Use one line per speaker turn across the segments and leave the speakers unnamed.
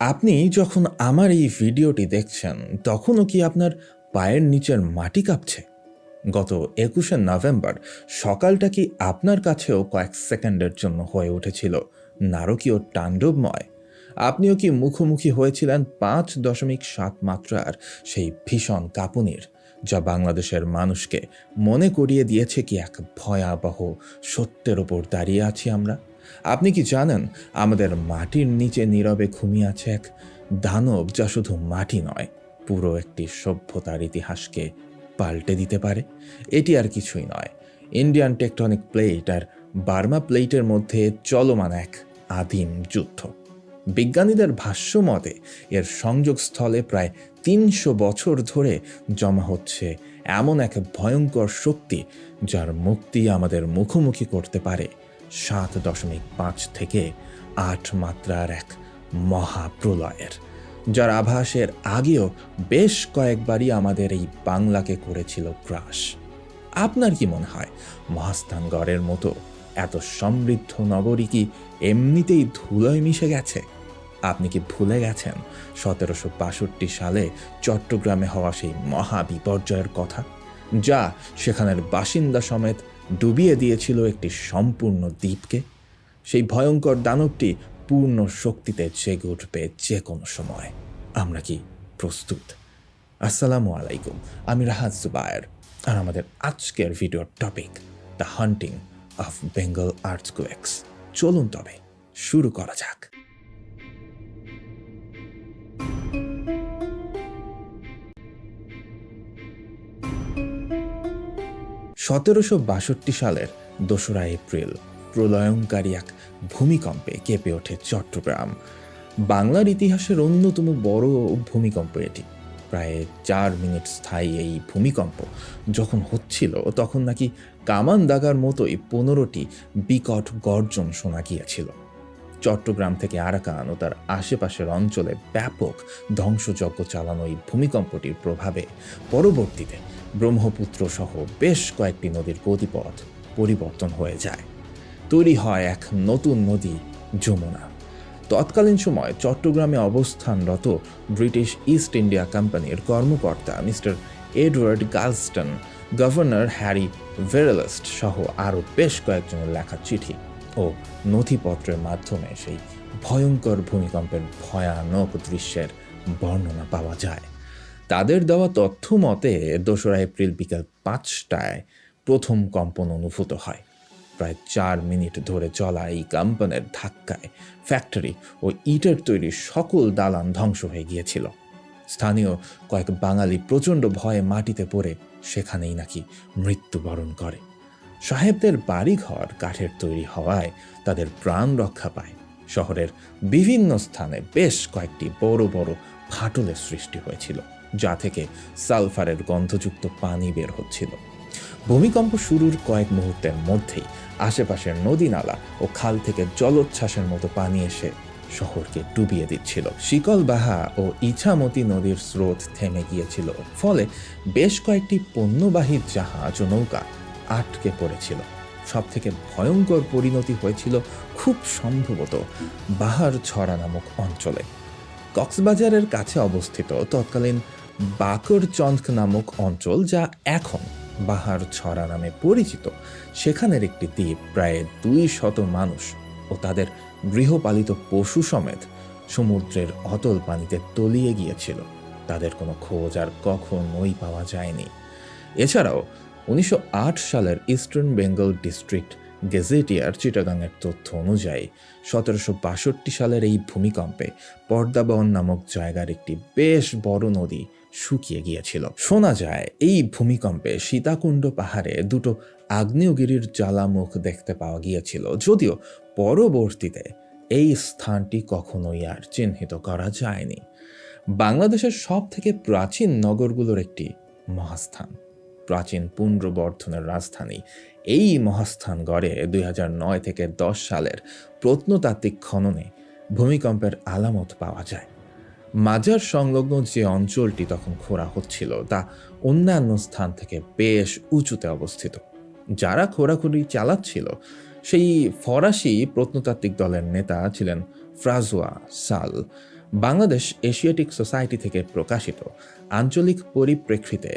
আপনি যখন আমার এই ভিডিওটি দেখছেন তখনও কি আপনার পায়ের নিচের মাটি কাঁপছে? গত ২১শে নভেম্বর সকালটা কি আপনার কাছেও কয়েক সেকেন্ডের জন্য হয়ে উঠেছিল নারকীয় তাণ্ডবময়? আপনিও কি মুখোমুখি হয়েছিলেন ৫.৭ মাত্রার সেই ভীষণ কাঁপুনির, যা বাংলাদেশের মানুষকে মনে করিয়ে দিয়েছে কি এক ভয়াবহ সত্যের ওপর দাঁড়িয়ে আছি আমরা? আপনি কি জানেন আমাদের মাটির নিচে নীরবে ঘুমিয়ে আছে এক দানব, যা শুধু মাটি নয়, পুরো একটি সভ্যতার ইতিহাসকে পাল্টে দিতে পারে? এটি আর কিছুই নয়, ইন্ডিয়ান টেকটনিক প্লেট আর বার্মা প্লেটের মধ্যে চলমান এক আদিম যুদ্ধ। বিজ্ঞানীদের ভাষ্য মতে এর সংযোগস্থলে প্রায় ৩০০ বছর ধরে জমা হচ্ছে এমন এক ভয়ঙ্কর শক্তি, যার মুক্তি আমাদের মুখোমুখি করতে পারে ৭.৫ থেকে ৮ মাত্রার এক মহাপ্রলয়ের, যার আভাসের আগেও বেশ কয়েকবারই আমাদের এই বাংলাকে করেছিল গ্রাস। আপনার কি মনে হয় মহাস্থানগড়ের মতো এত সমৃদ্ধ নগরী কি এমনিতেই ধুলোয় মিশে গেছে? আপনি কি ভুলে গেছেন ১৭৬২ সালে চট্টগ্রামে হওয়া সেই মহা বিপর্যয়ের কথা, যা সেখানের বাসিন্দা সমেত ডুবিয়ে দিয়েছিল একটি সম্পূর্ণ দ্বীপকে? সেই ভয়ঙ্কর দানবটি পূর্ণ শক্তিতে জেগে উঠবে যে কোনো সময়। আমরা কি প্রস্তুত? আসসালামু আলাইকুম, আমি রাহাত জুবায়ের, আর আমাদের আজকের ভিডিওর topic the hunting of Bengal earthquakes. চলুন তবে শুরু করা যাক। ১৭৬২ সালের ২রা এপ্রিল প্রলয়ঙ্কারী এক ভূমিকম্পে কেঁপে ওঠে চট্টগ্রাম। বাংলার ইতিহাসের অন্যতম বড় ভূমিকম্প এটি। প্রায় ৪ মিনিট স্থায়ী এই ভূমিকম্প যখন হচ্ছিল, তখন নাকি কামান দাগার মতোই ১৫টি বিকট গর্জন শোনা গিয়েছিল। চট্টগ্রাম থেকে আরাকান ও তার আশেপাশের অঞ্চলে ব্যাপক ধ্বংসযজ্ঞ চালানো এই ভূমিকম্পটির প্রভাবে পরবর্তীতে ব্রহ্মপুত্র সহ বেশ কয়েকটি নদীর গতিপথ পরিবর্তন হয়ে যায়। তৈরি হয় এক নতুন নদী, যমুনা। তৎকালীন সময় চট্টগ্রামে অবস্থানরত ব্রিটিশ ইস্ট ইন্ডিয়া কোম্পানির কর্মকর্তা মিস্টার এডওয়ার্ড গালস্টন, গভর্নর হ্যারি ভেরেলস্ট সহ আরও বেশ কয়েকজনের লেখা চিঠি ও নথিপত্রের মাধ্যমে সেই ভয়ঙ্কর ভূমিকম্পের ভয়ানক দৃশ্যের বর্ণনা পাওয়া যায়। তাদের দেওয়া তথ্য মতে ২রা এপ্রিল বিকেল ৫টায় প্রথম কম্পন অনুভূত হয়। প্রায় ৪ মিনিট ধরে চলা এই কম্পনের ধাক্কায় ফ্যাক্টরি ও ইটের তৈরি সকল দালান ধ্বংস হয়ে গিয়েছিল। স্থানীয় কয়েক বাঙালি প্রচণ্ড ভয়ে মাটিতে পড়ে সেখানেই নাকি মৃত্যুবরণ করে। সাহেবদের বাড়িঘর কাঠের তৈরি হওয়ায় তাদের প্রাণ রক্ষা পায়। শহরের বিভিন্ন স্থানে বেশ কয়েকটি বড় বড় ফাটলের সৃষ্টি হয়েছিল, যা থেকে সালফারের গন্ধযুক্ত পানি বের হচ্ছিল। ভূমিকম্প শুরুর কয়েক মুহূর্তের মধ্যেই আশেপাশের নদী নালা ও খাল থেকে জলোচ্ছ্বাসের মতো পানি এসে শহরকে ডুবিয়ে দিচ্ছিল। শিকলবাহা ও ইছামতি নদীর স্রোত থেমে গিয়েছিল, ফলে বেশ কয়েকটি পণ্যবাহী জাহাজ ও নৌকা আটকে পড়েছিল। সবথেকে ভয়ঙ্কর পরিণতি হয়েছিল খুব সম্ভবত বাহার ছড়া নামক অঞ্চলে। কক্সবাজারের কাছে অবস্থিত তৎকালীন বাকরচন্দ নামক অঞ্চল, যা এখন বাহার ছড়া নামে পরিচিত, সেখানের একটি দ্বীপ প্রায় ২০০ মানুষ ও তাদের গৃহপালিত পশু সমেত সমুদ্রের অতল পানিতে তলিয়ে গিয়েছিল। তাদের কোনো খোঁজ আর কখনোই পাওয়া যায়নি। এছাড়াও ১৯০৮ সালের ইস্টার্ন বেঙ্গল ডিস্ট্রিক্ট গেজেটিয়ার চিটাগাংয়ের তথ্য অনুযায়ী ১৭৬২ সালের এই ভূমিকম্পে পর্দাবন নামক জায়গার একটি বেশ বড় নদী শুকিয়ে গিয়েছিল। শোনা যায় এই ভূমিকম্পে সীতাকুণ্ড পাহাড়ে দুটো আগ্নেয়গিরির জ্বালামুখ দেখতে পাওয়া গিয়েছিল, যদিও পরবর্তীতে এই স্থানটি কখনোই আর চিহ্নিত করা যায়নি। বাংলাদেশের সব থেকে প্রাচীন নগরগুলোর একটি মহাস্থান, প্রাচীন পুণ্ড্রবর্ধনের রাজধানী এই মহাস্থানগড়ে ২০০৯ থেকে ১০ সালের প্রত্নতাত্ত্বিক খননে ভূমিকম্পের আলামত পাওয়া যায়। মাজার সংলগ্ন যে অঞ্চলটি তখন খোঁড়া হচ্ছিল তা অন্যান্য স্থান থেকে বেশ উঁচুতে অবস্থিত। যারা খোঁড়াখুড়ি চালাচ্ছিল সেই ফরাসি প্রত্নতাত্ত্বিক দলের নেতা ছিলেন ফ্রাজোয়া সাল। বাংলাদেশ এশিয়াটিক সোসাইটি থেকে প্রকাশিত আঞ্চলিক পরিপ্রেক্ষিতে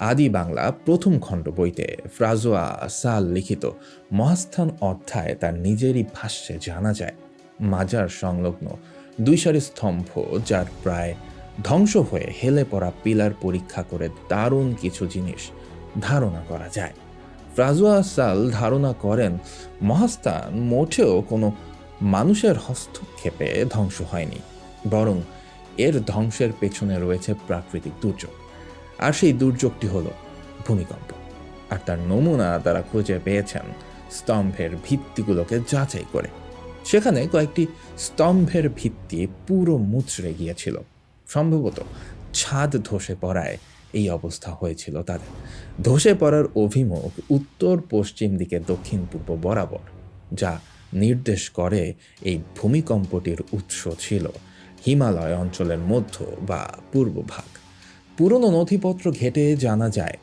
আদি বাংলা প্রথম খণ্ড বইতে ফ্রাজোয়া সাল লিখিত মহাস্থান অধ্যায়ে তার নিজেরই ভাষ্যে জানা যায়, মাজার সংলগ্ন 2 সারি স্তম্ভ যার প্রায় ধ্বংস হয়ে হেলে পড়া পিলার পরীক্ষা করে দারুণ কিছু জিনিস ধারণা করা যায়। ফ্রাজোয়া সাল ধারণা করেন মহাস্থান মোটেও কোনো মানুষের হস্তক্ষেপে ধ্বংস হয়নি, বরং এর ধ্বংসের পেছনে রয়েছে প্রাকৃতিক দুর্যোগ। আর সেই দুর্যোগটি হলো ভূমিকম্প। আর তার নমুনা তারা খুঁজে পেয়েছেন স্তম্ভের ভিত্তিগুলোকে যাচাই করে। সেখানে কয়েকটি স্তম্ভের ভিত্তি পুরো মুচড়ে গিয়েছিল। সম্ভবত ছাদ ধসে পড়ায় এই অবস্থা হয়েছিল তাদের। ধসে পড়ার অভিমুখ উত্তর পশ্চিম দিকে দক্ষিণ পূর্ব বরাবর, যা নির্দেশ করে এই ভূমিকম্পটির উৎস ছিল হিমালয় অঞ্চলের মধ্য বা পূর্ব ভাগ। পুরনো নথিপত্র ঘেঁটে জানা যায়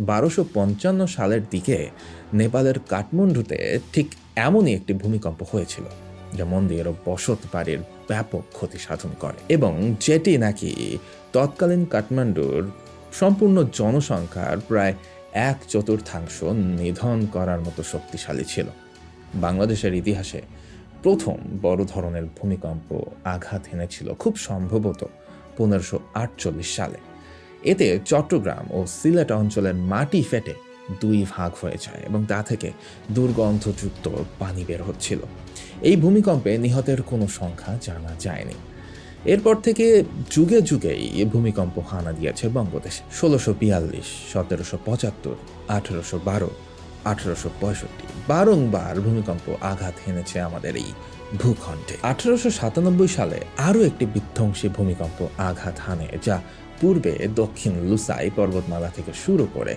1255 সালের দিকে নেপালের কাঠমান্ডুতে ঠিক এমনই একটি ভূমিকম্প হয়েছিল, যা মন্দির ও বসত বাড়ির ব্যাপক ক্ষতি সাধন করে এবং যেটি নাকি তৎকালীন কাঠমান্ডুর সম্পূর্ণ জনসংখ্যার প্রায় 1/4 নিধন করার মতো শক্তিশালী ছিল। বাংলাদেশের ইতিহাসে প্রথম বড় ধরনের ভূমিকম্প আঘাত এনেছিল খুব সম্ভবত 1548 সালে। এতে চট্টগ্রাম ও সিলেট অঞ্চলের মাটি ফেটে 2 ভাগ হয়ে যায় এবং তা থেকে দুর্গন্ধযুক্ত পানি বের হচ্ছিল। এই ভূমিকম্পে নিহতের কোনো সংখ্যা জানা যায়নি। এরপর থেকে যুগে যুগেই ভূমিকম্প হানা দিয়েছে বঙ্গদেশে। 1642, 1775, 1812, 1865 বারংবার ভূমিকম্প আঘাত হেনেছে আমাদের এই ভূখণ্ডে। 1897 সালে আরও একটি বিধ্বংসী ভূমিকম্প আঘাত হানে, যা পূর্বে দক্ষিণ লুসাই পর্বতমালা থেকে শুরু করে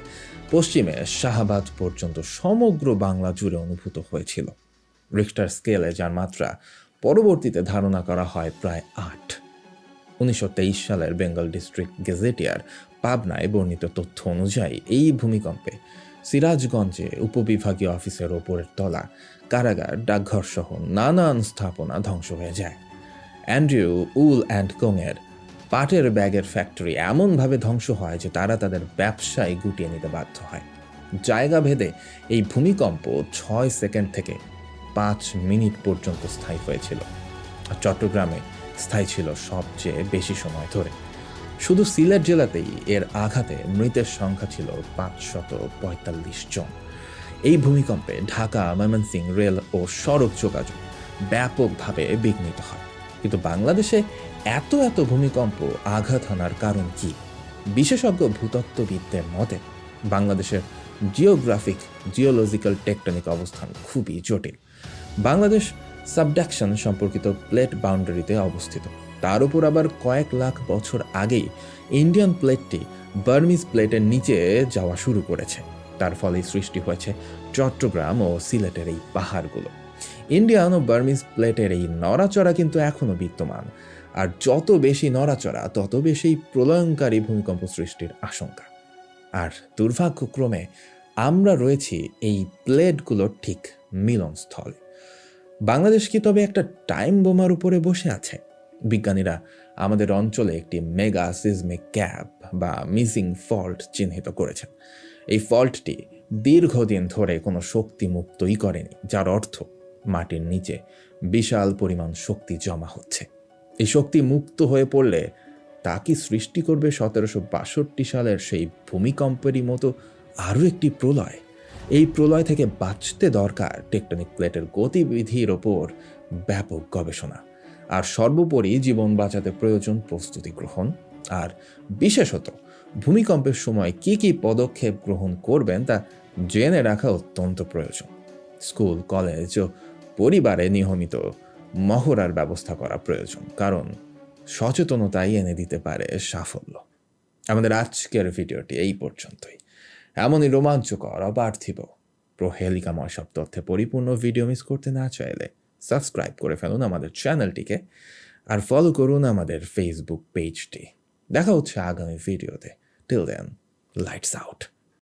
পশ্চিমে শাহাবাদ পর্যন্ত সমগ্র বাংলা জুড়ে অনুভূত হয়েছিল। রিক্টার স্কেলে যার মাত্রা পরবর্তীতে ধারণা করা হয় প্রায় 8। 1923 সালের বেঙ্গল ডিস্ট্রিক্ট গেজেটিয়ার পাবনায় বর্ণিত তথ্য অনুযায়ী এই ভূমিকম্পে সিরাজগঞ্জে উপবিভাগীয় অফিসের ওপরের তলা, কারাগার, ডাকঘর সহ নানান স্থাপনা ধ্বংস হয়ে যায়। অ্যান্ড্রিউ উল অ্যান্ড কোংয়ের পাটের ব্যাগের ফ্যাক্টরি এমনভাবে ধ্বংস হয় যে তারা তাদের ব্যবসায় গুটিয়ে নিতে বাধ্য হয়। জায়গা ভেদে এই ভূমিকম্প 6 সেকেন্ড থেকে 5 মিনিট পর্যন্ত স্থায়ী হয়েছিল। আর চট্টগ্রামে স্থায়ী ছিল সবচেয়ে বেশি সময় ধরে। শুধু সিলেট জেলাতেই এর আঘাতে মৃতের সংখ্যা ছিল 545 জন। এই ভূমিকম্পে ঢাকা ময়মনসিংহ রেল ও সড়ক যোগাযোগ ব্যাপকভাবে বিঘ্নিত হয়। কিন্তু বাংলাদেশে এত ভূমিকম্প আঘাত হানার কারণ কি? বিশেষজ্ঞ ভূতত্ত্ববিদদের মতে বাংলাদেশের জিওলজিক্যাল টেকটনিক অবস্থান খুবই জটিল। বাংলাদেশ সাবডাকশন সম্পর্কিত প্লেট বাউন্ডারিতে অবস্থিত। তার উপর আবার কয়েক লাখ বছর আগেই ইন্ডিয়ান প্লেটটি বার্মিজ প্লেটের নিচে যাওয়া শুরু করেছে। তার ফলে সৃষ্টি হয়েছে চট্টগ্রাম ও সিলেটের এই পাহাড়গুলো। ইন্ডিয়ান ও বার্মিজ প্লেটের এই নড়াচড়া কিন্তু এখনও বিদ্যমান, আর যত বেশি নড়াচড়া তত বেশি প্রলয়ঙ্কারী ভূমিকম্প সৃষ্টির আশঙ্কা। আর দুর্ভাগ্যক্রমে আমরা রয়েছি এই প্লেটগুলোর ঠিক মিলনস্থলে। বাংলাদেশ কি তবে একটা টাইম বোমার উপরে বসে আছে? বিজ্ঞানীরা আমাদের অঞ্চলে একটি মেগা সিজমিক গ্যাপ বা মিসিং ফল্ট চিহ্নিত করেছেন। এই ফল্টটি দীর্ঘদিন ধরে কোনো শক্তি মুক্তই করেনি, যার অর্থ মাটির নিচে বিশাল পরিমাণ শক্তি জমা হচ্ছে। এই শক্তি মুক্ত হয়ে পড়লে তা কি সৃষ্টি করবে 1762 সালের সেই ভূমিকম্পেরই মতো আরও একটি প্রলয়? এই প্রলয় থেকে বাঁচতে দরকার টেকটনিক প্লেটের গতিবিধির ওপর ব্যাপক গবেষণা, আর সর্বোপরি জীবন বাঁচাতে প্রয়োজন প্রস্তুতি গ্রহণ। আর বিশেষত ভূমিকম্পের সময় কি কি পদক্ষেপ গ্রহণ করবেন তা জেনে রাখা অত্যন্ত প্রয়োজন। স্কুল, কলেজ ও পরিবারে নিয়মিত মহড়ার ব্যবস্থা করা প্রয়োজন, কারণ সচেতনতাই এনে দিতে পারে সাফল্য। আমাদের আজকের ভিডিওটি এই পর্যন্তই। এমনই রোমাঞ্চকর, অপার্থিব, প্রহেলিকাময় সব তথ্যে পরিপূর্ণ ভিডিও মিস করতে না চাইলে সাবস্ক্রাইব করে ফেলুন আমাদের চ্যানেলটিকে, আর ফলো করুন আমাদের ফেসবুক পেজটি। দেখা হচ্ছে আগামী ভিডিওতে। Till then, lights out.